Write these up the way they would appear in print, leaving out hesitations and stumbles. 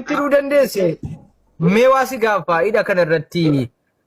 Itti dhuu dandeesse meewaa si gaafa hidha kanarratti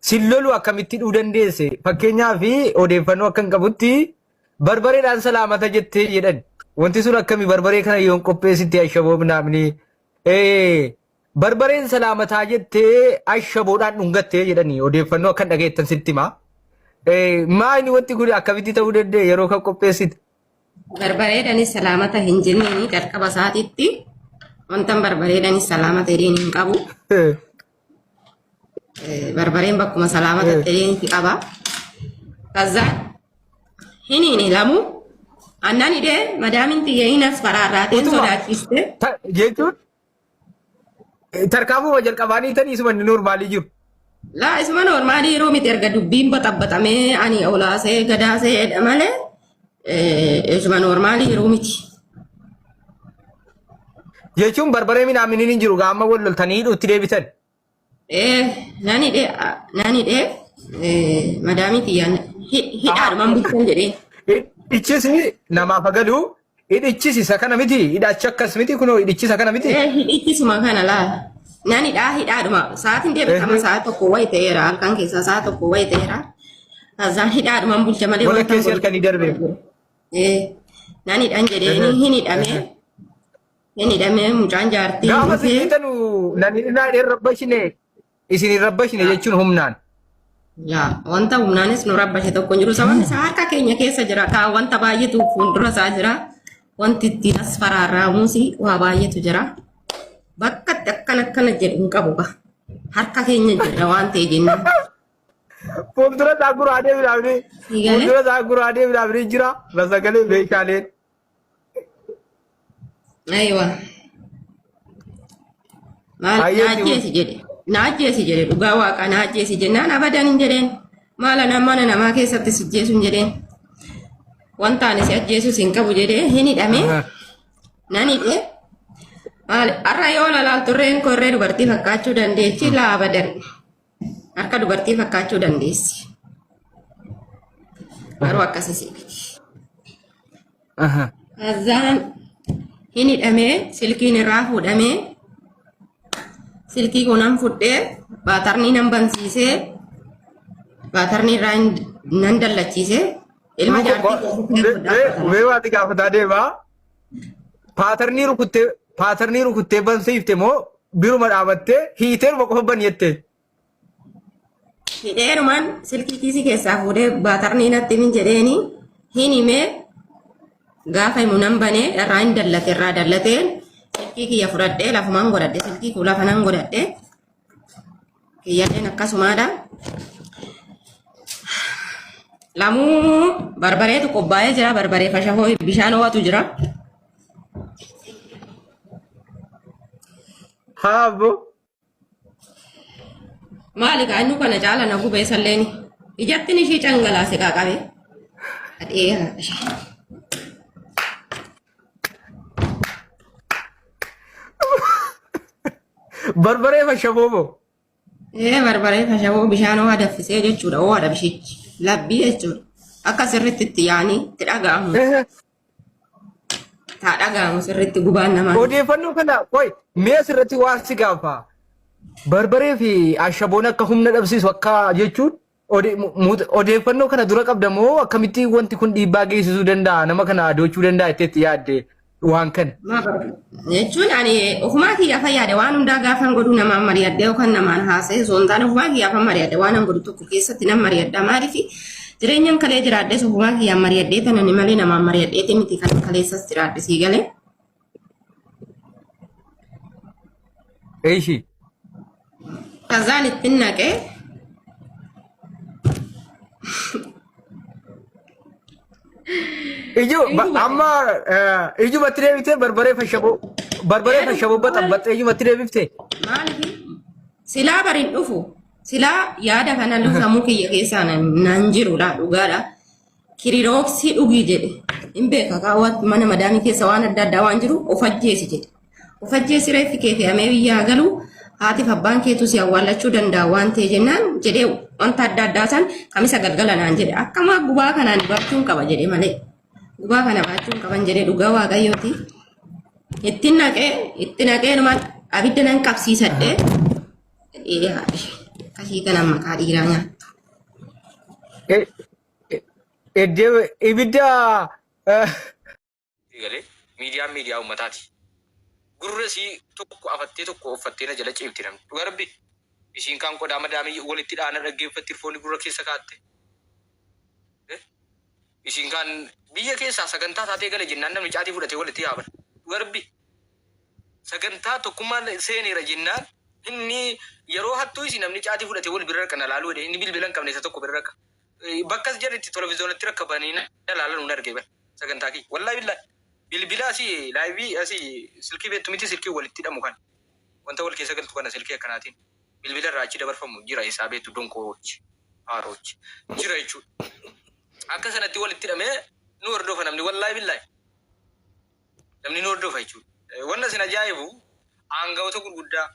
sillolu akkamitti dhuu dandeesse fakkeenyaaf odeeffannoo akkan qabutti barbareedhaan salaamata jettee jedhan wanti sun akkami barbaree kana yoon qopheessitti ashaboo naamni barbareen salaamataa jettee ashaboodhaan dhungattee jedhani odeeffannoo akkan dhageettan sitti maa inni wanti kun akkamitti ta'uu danda'e yeroo kan qopheessite barbareedhaanis salaamata hin jenneen qarqaba isaatiitti wantan barbareedhaanis salaamata jedheen hin qabu. Barbareen bakkuma salaamata jedheen qaba. Kaza hiniini lamu annan idee madaamin xiyyeeyinas faraarraateen sodaachiste. Jechuun tarkaanfuma jalqabaanii ta'anii isuma normaalii jiru. Laa isuma normaalii yeroo miti erga dubbiin baxabbaxamee ani olaasee gadaasee jedha malee isuma normaalii yeroo miti. Jechuun barbaree midhaan hin jiru gaama wal loltanii hidhuutti deebitan. Nani de madami tiyan hidhaadhumaan bulchan jedheen. Hidhichisi namaaf agalu hidhichisi isa kana miti hidhachi akkas miti kunoo hidhichisa kana miti. Hidhichisuma kana laa nani hidhaadhuma sa'aatiin deebitama sa'a tokko wayi ta'eera halkan keessaa sa'a tokko wayi ta'eera. Azaan hidhaadhumaan bulcha malee wanta keessi halkanii darbe. Nani dhaan jedheeni hin hidhamee. Ini dame mucaan jaartii. Gaafa siitanu nani rabbashine isin rabbashine jechuun humnaan. Yaa wanta humnaanis nu rabbashe tokko jiru sababni isaa harka keenya keessa jira kaa wanta baay'eetu fuuldura isaa jira wanti ittiin as faraarraamuusi waa baay'eetu jira bakka akkana jedhu hin qabu harka keenya jira waan ta'e jenna. Fuuldura isaa guraadee bilaabni fuuldura isaa guraadee bilaabni jira basagalee beekaaleen. Aywa. Naajjeesi jedhe dhugaa waaqa naajjeesi jennaan abadan hin jedheen maala mana namaa keessatti si jeesu hin jedheen wanta ani si ajjeesus hin qabu jedhee hin hidhame nan hidhe har'a yoo lalaalturreen korree dubartii fakkaachuu dandeechi laa abadan harka dubartii fakkaachuu dandeessi garuu akkasii azaan hin hidhamee silkiin irraa fuudhamee silkii kunan fudhee baatarnii nan bansiisee baatarnii irraa nan dallachiisee ilma jaartii waati gaafataa deemaa paatarnii rukuttee bansiifte moo biruma dhaabattee hiiteeruma qofa banjette. Hidheerumaan silkii kiisii keessaa fuudhee baatarnii natti min jedheeni hin himee gaafa himu nan banee irraa hin dallate irraa dallateen silkii kiyya fudhadhee lafumaan godhadhe silkii kuu lafa nan godhadhe kiyyadheen akkasumaadha. Lamuu barbareetu qophaa'ee jira barbaree fashafoo bishaan ho'atu jira. Haabo. Maali kaanyu kana caala na gubee salleeni ijattiin ishii cangalaase qaaqabe. Adhee barbaree fashaboo moo? Barbaree fashaboo bishaan ho'a daffisee jechuudha ho'aadha bishichi labbii jechuudha akka sirriitti itti yaanii itti dhaga'amu. Taa dhaga'amu sirriitti gubaan namaa. Odeeffannoo kana qoy mee asirratti waan si gaafa barbaree fi ashaboon akka humna dhabsiisu akka jechuun odeeffannoo kana dura qabda moo akkamitti wanti kun dhiibbaa geessisuu danda'a nama kana adochuu danda'a itti yaadde. Waan kan. Jechuun ani ofumaa kiyyaa fayyade waan hundaa gaafan godhu namaan mari'adde yookaan namaan haasa'e osoo hin taane ofumaa kiyyaa mari'adde waan godhu tokko keessatti nan mari'adda maaliif jireenyaan kalee jiraaddes ofumaa kiyyaa mari'addee tanani malee namaan mari'addeeti miti kan kaleessas jiraadde sii galee. Eeshi. Kazaan ittiin naqee. Amma iju matti deebitee barbaree fashaboo baxabbaxee iju matti deebifte. Maaliif silaa bariin dhufu silaa yaada kana lusamuu kiyya keessaa nan jirudha dhugaadha. Kirirooksii dhugii jedhe hin beeka kaawwatu mana madaamii keessa waan adda addaa waan jiru of ajjeesi jedhe. Of ajjeesi reeffi kee fe'amee biyyaa galu haatiif abbaan keetu si awwaallachuu danda'a waan ta'e jennaan jedhee wanta adda addaa san kamisa galgala naan jedhe akkama gubaa kanaan bachuun qaba jedhe malee. Gubaa kana baachuun qaban jedhee dhugaa waaqayyooti. Itti naqee abidda nan qabsiisadhe yaade kasii kana maqaa dhiiraa nyaattu. Ibidda Galee miidiyaa uummataati. Gurra sii tokko afattee tokko uffattee na jala ceebti namni. Dhugaa rabbi isiin kaan qodaa madaamii walitti dhaana dhaggeeffatti foonii gurra keessa kaatte. Isiin kaan biyya keessaa sagantaa taatee gala jennaan namni caatii fudhatee walitti yaabala. Dhugaa rabbi sagantaa tokkummaan seeneera jennaan inni yeroo hattuu isin namni caatii fudhatee wal bira raqa na laaluu jedhe inni bilbila hin qabne isa tokko bira raqa. Bakkas jedhetti televiziyoonatti rakkabanii na laalan hin argee bara sagantaa kiyya. Wallaahi billaahi bilbila asii laayivii asii silkii beektu miti silkii walitti hidhamu kan wanta wal keessa galtu kana silkii akkanaatiin bilbila irraa achi dabarfamu jira isaa beektu donkoochi haaroochi jira jechuudha. Akka sanatti walitti hidhamee nu hordofa namni wallaahi billaahi namni nu hordofa jechuudha. Wanna sin ajaa'ibu aangawoota gurguddaa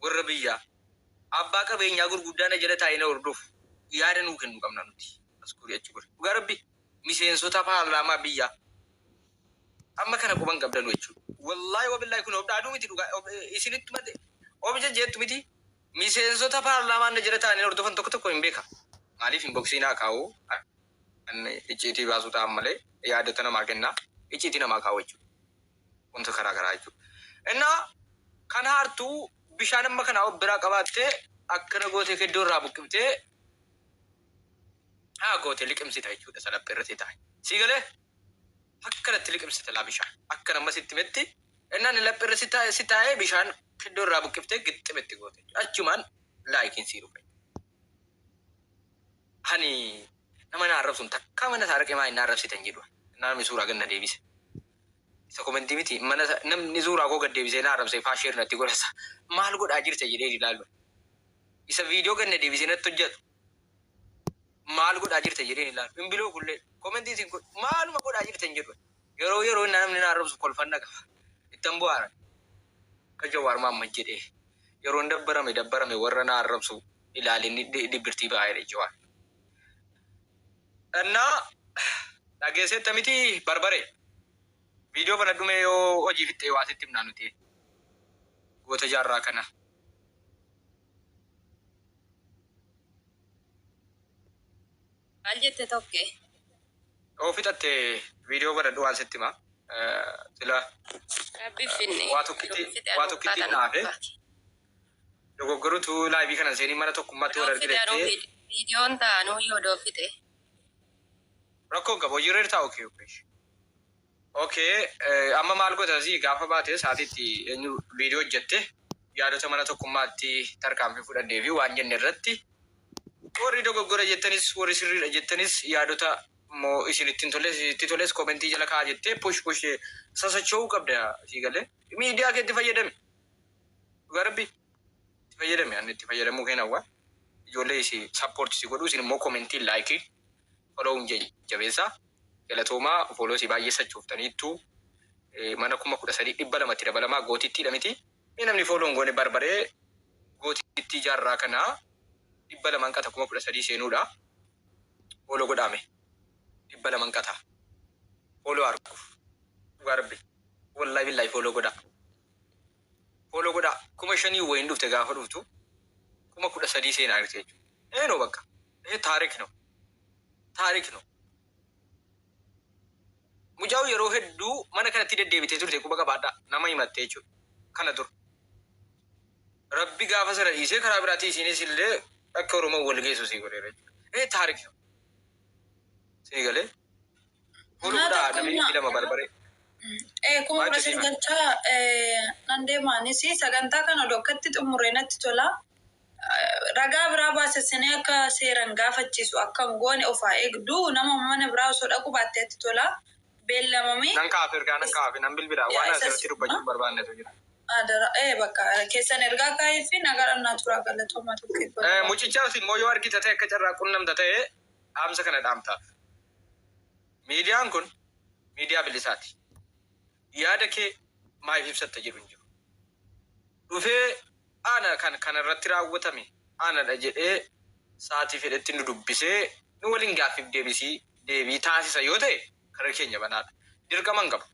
warra biyyaa abbaa qabeenyaa gurguddaa na jala taa'ee na hordofu yaada nuu kennu qabna nuti as kurii achi gurra. Dhugaa rabbi miseensota paarlaamaa biyyaa amma kana quban qabdanu jechuudha. Wallaahi wabillahi kun obdaaduu miti dhugaa isinitti mate obja jettu miti miseensota paarlaamaa na jala taa'anii hordofan tokko tokko hin beeka. Maaliif hin boksiinaa kaa'u icciitii baasuu ta'an malee yaadota namaa kennaa icciitii namaa kaa'u jechuudha. Wanta karaa garaa jechuudha. Innaa kan hartuu bishaan amma kana biraa qabaattee akkana gootee keddoo irraa buqqibtee haa gootee liqimsita jechuudha salaphee irratti taa'e. Sii galee akkanatti liqimsita laa bishaan akka nama sitti metti innaan laphee irratti si taa'ee bishaan keddoo irraa buqqiftee gixximetti goote achumaan laayikiin sii dhufe. Hani nama na arrabsuun takka mana saaraqee maa hin arrabsitan jedhu namni suuraa ganna deebise. Isa komentii miti mana namni suuraa koo gad deebisee na arrabsee faashee irratti godhasa maal godhaa jirta jedhee ilaalu. Isa viidiyoo ganna deebisee natti hojjetu maal godhaa jirta jedhee ilaalu. Hin biloo kullee komentii isin maaluma godhaa jirtan jedhu yeroo namni na arrabsu kolfanna qaba. Ittan bu'aara ka Jawaar Mohaammed jedhee yeroo dabbarame warra na arrabsu ilaalinni dibbirtii baay'ee Jawaar. Innaa dhageessetta miti barbare. Video kana dhume yoo hojii fixee waa sitti himnaa nuti goota jaarraa kana. Maal jette tokke? Yoo fixatte video kana waan sitti himaa. Sila waa tokkitti naafe. Dogoggorutu laayivii kana seenii mana tokkummaatti wal argitettee. Viidiyoon taanuu yoo dhoofite. Rakkoon qaba hojii irra taa'u Okay, amma maal godhasi gaafa baate saatitti eenyu viidiyoo hojjette yaadota mana tokkummaatti tarkaanfii fudhadhee fi waan jenne irratti warri dogoggora jettanis warri sirriidha jettanis yaadota moo isinitti toles komentii jala kaa'aa jettee push sasacha'uu qabda sii galee miidiyaa keetti fayyadame garbi itti fayyadame ani itti fayyadamuu keenawwa ijoollee isi sappoorti si godhu isin immoo komentii laayikii follow jabeessaa. Galatoomaa foolosii baay'ee sachuuftaniittu mana 13,200 dabalamaa gootitti hidhamiti. Namni fooloon goone barbaree gootitti jaarraa kana 200 qata 13,000 seenuudha. Fooloo godhame 200 qata. Fooloo arguuf garbi wallahi billahi fooloo godha. Fooloo godha 5,000 wayin dhufte gaafa dhuftu 13,000 seenaa jirti jechuudha. Eenoo bakka taarik no. Mujaa'u yeroo hedduu mana kanatti deddeebitee turte quba qabaadha nama himattee jechuudha. Kana dur rabbi gaafa sana dhiisee karaa biraatii isiinis illee akka Oromoo wal geessu sii godheera jechuudha. Taarik sii galee fuudhuudhaa namni lama barbaree. Kuma Rasulgachaa nan deemaanis sagantaa kana dokkatti xumuree natti tola. Ragaa biraa baasessinee akka seeran gaafachiisu akka goone ofaa eegduu nama mana biraa osoo dhaqu baatteetti tola. Beellamame. Nan kaafir nan bilbila waan asirratti dubbachuun barbaannetu jira. Adara bakka keessan ergaa kaa'ee fi nagaa naaturaa galatoomaa tokko. Mucichaas immoo yoo argita ta'e akka carraa qunnamta ta'e dhaamsa kana dhaamtaaf. Miidiyaan kun miidiyaa bilisaati. Yaada kee maaliif ibsatta jedhu hin jiru. Dhufee ana kanarratti raawwatame anadha jedhee sa'aatii fedhetti nu dubbisee nu waliin gaaffiif deebii taasisa yoo ta'e karaa keenya banaadha. Dirqama hin qabu.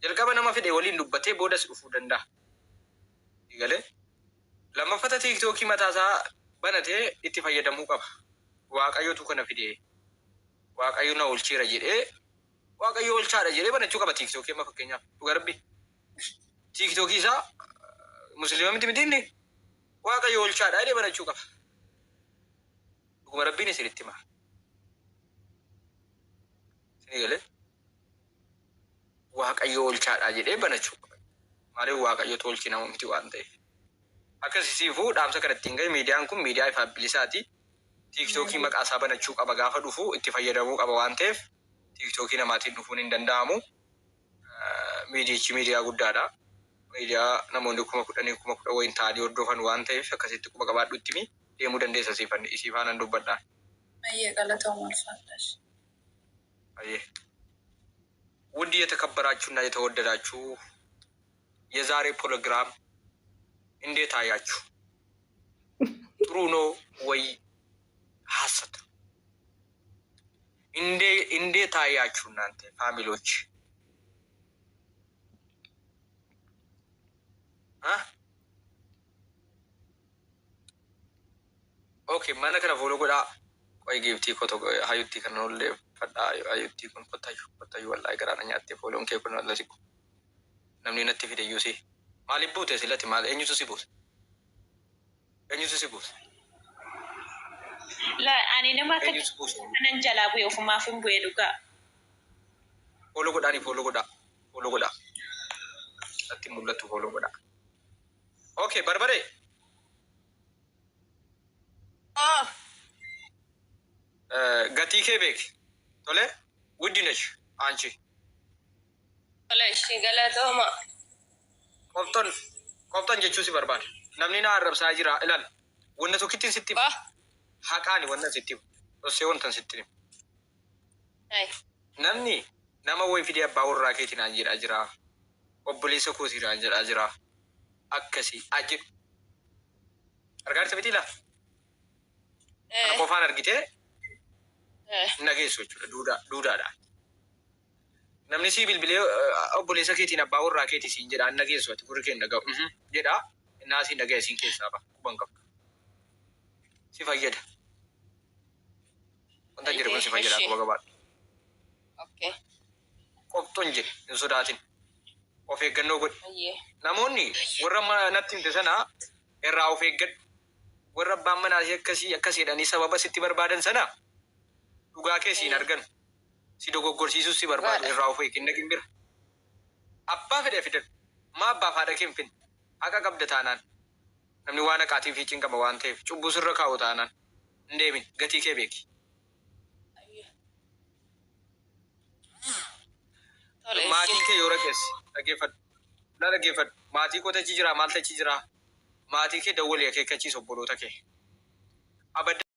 Jalqaba nama fedhe waliin dubbatee boodas dhufuu danda'a. Galee lammaffata tiiktookii mataasaa banatee itti fayyadamuu qaba. Waaqayyotu kana fidee waaqayyo na oolcheera jedhee waaqayyo oolchaadha jedhee banachuu qaba tiiktookii amma fakkeenyaaf dhugaa rabbi. Tiiktookii isaa musliima miti mitinni waaqayyo oolchaadha jedhee banachuu qaba. Dhuguma rabbiin isinitti hima. Isinii galee waaqayyo oolchaadha jedhee banachuu qaba. Maaliif waaqayyo tolchi nama miti waan ta'eef. Akkasiifuu dhaamsa kanatti hin gahe miidiyaan kun miidiyaa ifa bilisaati. Tiiktookii maqaa isaa banachuu qaba gaafa dhufu itti fayyadamuu qaba waan ta'eef tiiktookii namaatiin dhufuun hin danda'amu. Miidiyichi miidiyaa guddaadha. Miidiyaa namoonni 10,000 wayin ta'anii hordofan waan ta'eef akkasitti quba qabaadhu itti deemuu dandeessa isiifaan dubbadhaa. Ayyee galatooma ulfaadhaas. Ayyee. ውድ የተከበራችሁና የተወደዳችሁ የዛሬ ፕሮግራም እንዴት አያችሁ? ጥሩ ነው ወይ ሐሰት? እንዴት አያችሁ እናንተ ፋሚሊዎች? ኦኬ ማለከና ፎሎ ጎዳ ቆይ ጊፍቲ ኮቶ ሃዩቲ ከነውለ ፈዳ ሃዩቲ ኮን ኮታዩ ወላሂ ገራና ኛቴ ፎሎን ከ ኮን ለሲኩ namni natti fide yuusi maaliif buute silatti maal eenyutu si buuse La ani nama akka kanan jalaa bu'e ofumaaf hin bu'e dhugaa. Fooloo godhaa natti mul'atu fooloo godhaa. Okay barbaree. Gatii kee beeki tole guddinash aanchi. Shi galatooma. Qoftan jechuu si barbaada. Namni na arrabsaa jira ilaal. Wanna tokkittiin sitti haqaani wanna sitti osoo wantan sitti. Namni nama wayi fidee abbaa warraa keetiin aan jedhaa jira. Obboleessa kootiin aan jedhaa jira. Akkasii ajib. Argaarsa miti laa. Kana qofaan argitee nageessu jechuudha duudhaadha. Namni si bilbilee obboleessa keetiin abbaa warraa keetii siin jedha nageessu ati gurri keenya dhaga'u jedha innaa siin dhaga'e siin keessaa ba'a quban qabu. Si fayyada. Wanta jiru kun si fayyada quba qabaadha. Okay. Qoftoon jedhe hin sodaatin. Of eeggannoo godhi. Namoonni warra natti himte sana irraa of eeggadhu. Warra abbaan manaa akkasii jedhanii sababa sitti barbaadan sana dhugaa kee siin argan. Si dogoggorsiisus si barbaadu irraa of eegginna gimbira. Abbaa fedhe fidan. Ma abbaa faadha kee hin finne. Haqa qabda taanaan. Namni waan haqaatii fi cinqama waan ta'eef cubbuu sirra kaa'u taanaan. Hin deemin gatii kee beeki. Maatiin kee yoo rakeessi dhaggeeffadhu. Na dhaggeeffadhu. Maatii koo tachi jira maal tachi jira. Maatii kee dawwalee akeekkachiisa obboloota kee. Abadda.